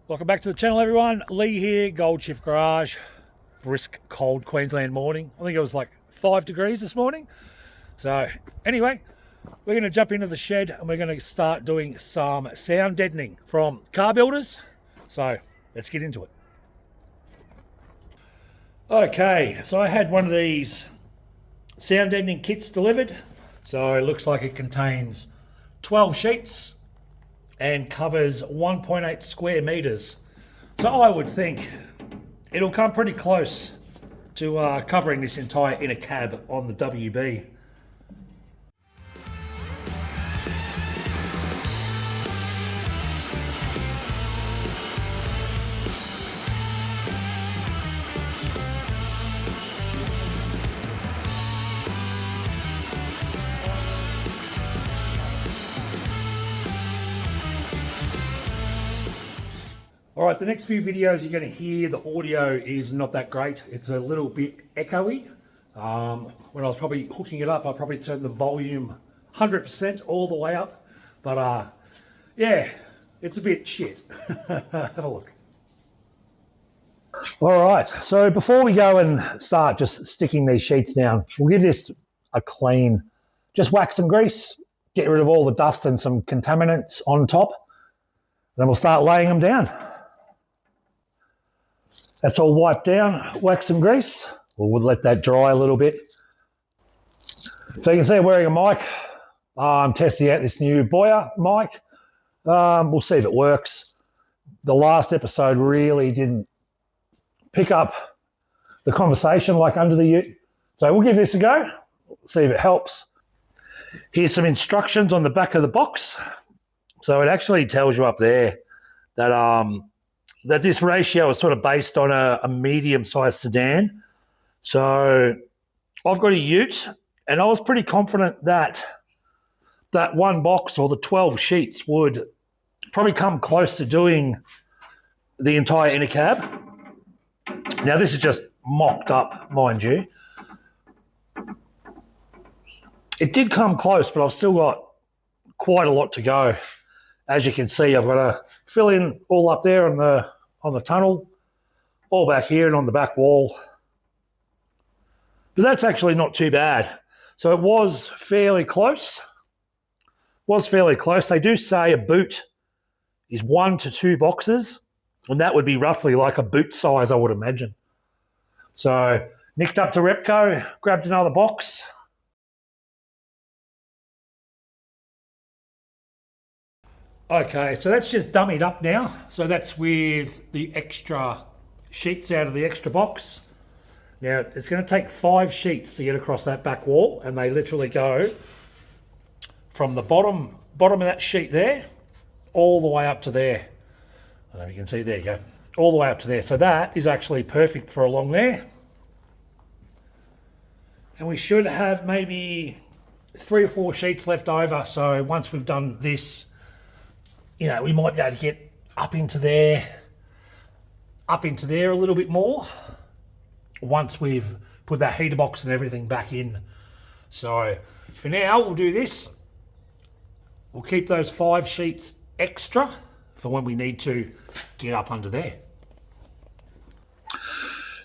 Welcome back to the channel, everyone. Lee here, Gold Shift Garage. Brisk, cold Queensland morning. I think it was like 5 degrees this morning. So anyway, we're going to jump into the shed and we're going to start doing some sound deadening from car builders. So let's get into it. Okay, so I had one of these sound deadening kits delivered. So it looks like it contains 12 sheets and covers 1.8 square meters. So I would think it'll come pretty close to covering this entire inner cab on the WB. All right, the next few videos you're going to hear, the audio is not that great. It's a little bit echoey. When I was probably hooking it up, I probably turned the volume 100% all the way up. But yeah, it's a bit shit. Have a look. All right, so before we go and start just sticking these sheets down, we'll give this a clean, just wax and grease, get rid of all the dust and some contaminants on top. Then we'll start laying them down. That's all wiped down, wax and grease. We'll let that dry a little bit. So you can see I'm wearing a mic. I'm testing out this new Boya mic. We'll see if it works. The last episode really didn't pick up the conversation like under the ute. So we'll give this a go, see if it helps. Here's some instructions on the back of the box. So it actually tells you up there that that this ratio is sort of based on a medium-sized sedan. So I've got a ute, and I was pretty confident that that one box or the 12 sheets would probably come close to doing the entire inner cab. Now, this is just mocked up, mind you. It did come close, but I've still got quite a lot to go. As you can see, I've got to fill in all up there on the tunnel, all back here and on the back wall. But that's actually not too bad. So it was fairly close. They do say a boot is 1 to 2 boxes, and that would be roughly like a boot size, I would imagine. So nicked up to Repco, grabbed another box. Okay, so that's just dummied up now. So that's with the extra sheets out of the extra box. Now, it's going to take 5 sheets to get across that back wall, and they literally go from the bottom of that sheet there all the way up to there. I don't know if you can see, there you go, all the way up to there. So that is actually perfect for along there. And we should have maybe 3 or 4 sheets left over. So once we've done this, you know, we might be able to get up into there a little bit more once we've put that heater box and everything back in. So for now, we'll do this. We'll keep those 5 sheets extra for when we need to get up under there.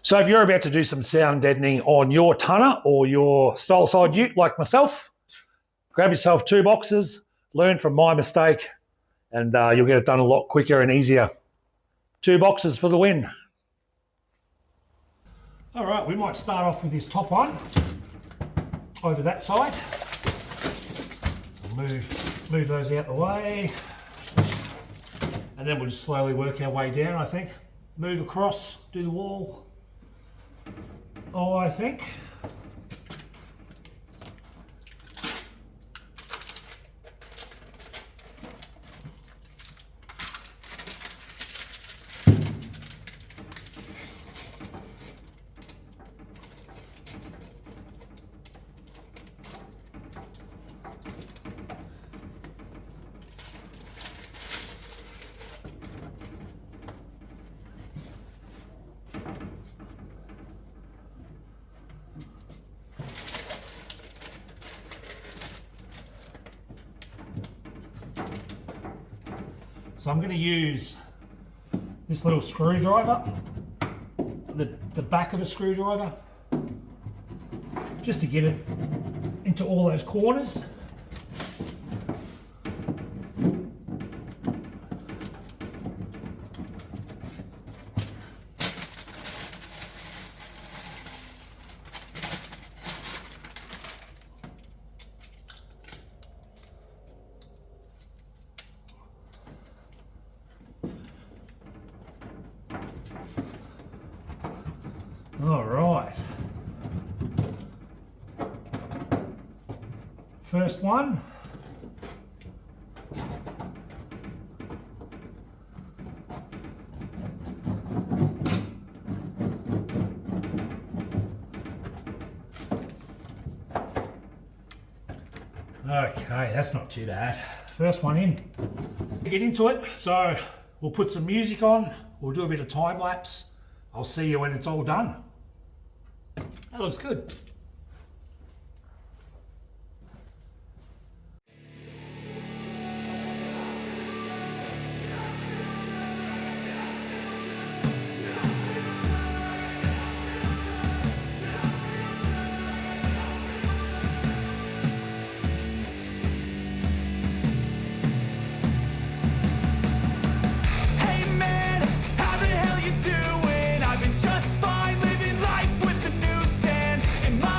So if you're about to do some sound deadening on your tonner or your style side ute like myself, grab yourself 2 boxes, learn from my mistake, and you'll get it done a lot quicker and easier. 2 boxes for the win. All right, we might start off with this top one over that side. We'll move those out the way. And then we'll just slowly work our way down, I think. Move across, do the wall. Oh, I think. So I'm going to use this little screwdriver, the back of a screwdriver, just to get it into all those corners. All right. First one. Okay, that's not too bad. First one in. Get into it. So we'll put some music on. We'll do a bit of time lapse. I'll see you when it's all done. That looks good. In my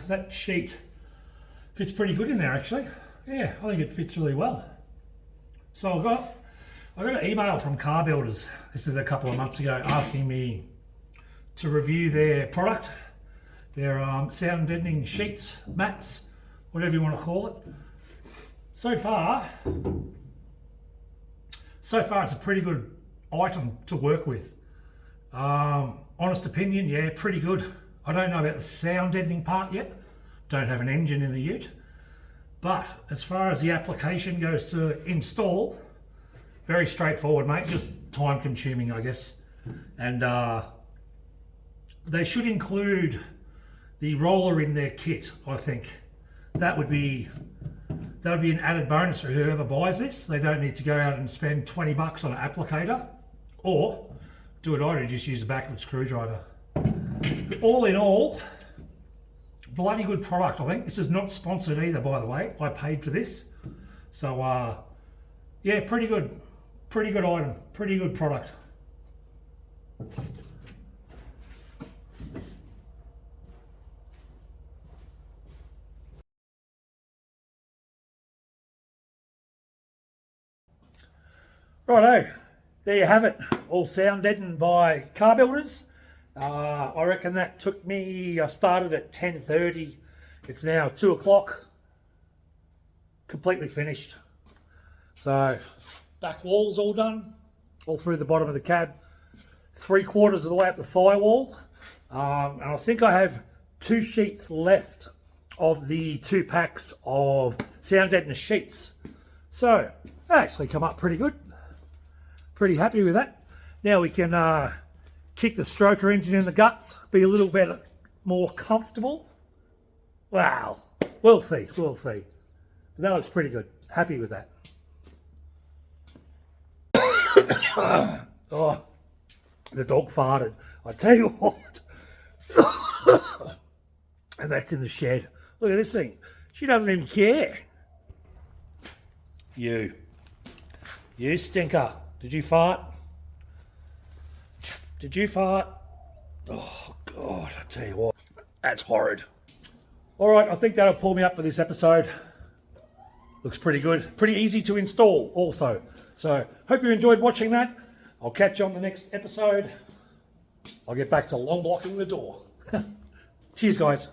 that sheet fits pretty good in there actually. Yeah, I think it fits really well. So I got an email from Car Builders, this is a couple of months ago, asking me to review their product, their sound deadening sheets, mats, whatever you want to call it. So far it's a pretty good item to work with. Honest opinion, yeah, pretty good. I don't know about the sound deadening part yet. Don't have an engine in the ute. But as far as the application goes to install, very straightforward, mate. Just time consuming, I guess. And they should include the roller in their kit, I think. That would be an added bonus for whoever buys this. They don't need to go out and spend 20 bucks on an applicator, or do what I do, just use a backward screwdriver. But all in all, bloody good product, I think. This is not sponsored either, by the way. I paid for this. So, yeah, pretty good. Pretty good item. Pretty good product. Righto, there you have it. All sound deadened by Car Builders. I reckon that took me, I started at 10:30. It's now 2 o'clock. Completely finished. So, back wall's all done. All through the bottom of the cab. 3/4 of the way up the firewall. And I think I have 2 sheets left of the 2 packs of sound deadener sheets. So, they actually come up pretty good. Pretty happy with that. Now we can kick the stroker engine in the guts, be a little bit more comfortable. Wow, we'll see, we'll see. But that looks pretty good. Happy with that. Oh, the dog farted. I tell you what. And that's in the shed. Look at this thing. She doesn't even care. You stinker. Did you fart? Did you fart? Oh, God, I tell you what. That's horrid. All right, I think that'll pull me up for this episode. Looks pretty good. Pretty easy to install also. So, hope you enjoyed watching that. I'll catch you on the next episode. I'll get back to long blocking the door. Cheers, guys.